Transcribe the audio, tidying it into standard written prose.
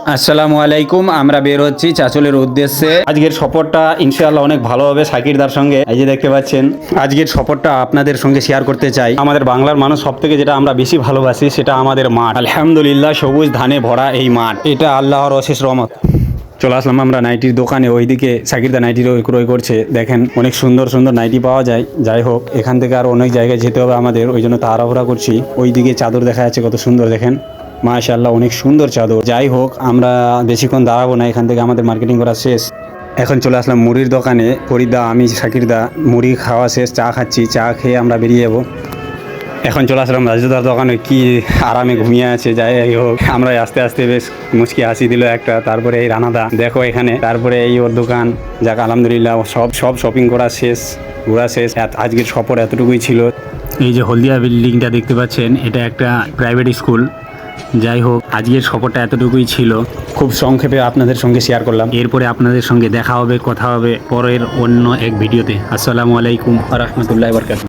আসসালামু আলাইকুম। আমরা বের হচ্ছি চাচলের উদ্দেশ্যে। আজকের সফরটা ইনশাআল্লাহ অনেক ভালো হবে সাকিরদার সঙ্গে। এই যে দেখতে পাচ্ছেন, আজকের সফরটা আপনাদের সঙ্গে শেয়ার করতে চাই। আমাদের বাংলার মানুষ সব থেকে যেটা আমরা বেশি ভালোবাসি সেটা আমাদের মাঠ। আলহামদুলিল্লাহ, সবুজ ধানে ভরা এই মাঠ, এটা আল্লাহর অশেষ রহমত। চলে আসলাম আমরা নাইটির দোকানে। ওইদিকে সাকিরদা নাইটি ক্রয় করছে। দেখেন, অনেক সুন্দর সুন্দর নাইটি পাওয়া যায়। যাই হোক, এখান থেকে আর অনেক জায়গায় যেতে হবে আমাদের, ওই জন্য তাড়াহুড়া করছি। ওইদিকে চাদর দেখা যাচ্ছে, কত সুন্দর দেখেন, মাশাআল্লাহ, অনেক সুন্দর চাদর। যাই হোক, আমরা বেশিক্ষণ দাঁড়াবো না, এখান থেকে আমাদের মার্কেটিং করা শেষ। এখন চলে আসলাম মুড়ির দোকানে। ফরিদা, আমি, সাকিরদা মুড়ি খাওয়া শেষ, চা খাচ্ছি। চা খেয়ে আমরা বেরিয়ে যাবো। এখন চলে আসলাম রাজুদার দোকানে। কি আরামে ঘুমিয়ে আছে। যাই হোক, আমরা আস্তে আস্তে বেশ মুচকি হাসি দিল একটা। তারপরে এই রানাদা দেখো এখানে, তারপরে এই ওর দোকান। যাক, আলহামদুলিল্লাহ, সব শপিং করা শেষ, ঘোরা শেষ। আজকের সফর এতটুকুই ছিল। এই যে হলদিয়া বিল্ডিংটা দেখতে পাচ্ছেন, এটা একটা প্রাইভেট স্কুল। যাই হোক, আজকের সফরটা এতটুকুই ছিল, খুব সংক্ষেপে আপনাদের সঙ্গে শেয়ার করলাম। এরপরে আপনাদের সঙ্গে দেখা হবে, কথা হবে পরের অন্য এক ভিডিওতে। আসসালামু আলাইকুম ওয়া রাহমাতুল্লাহি ওয়া বারাকাতুহু।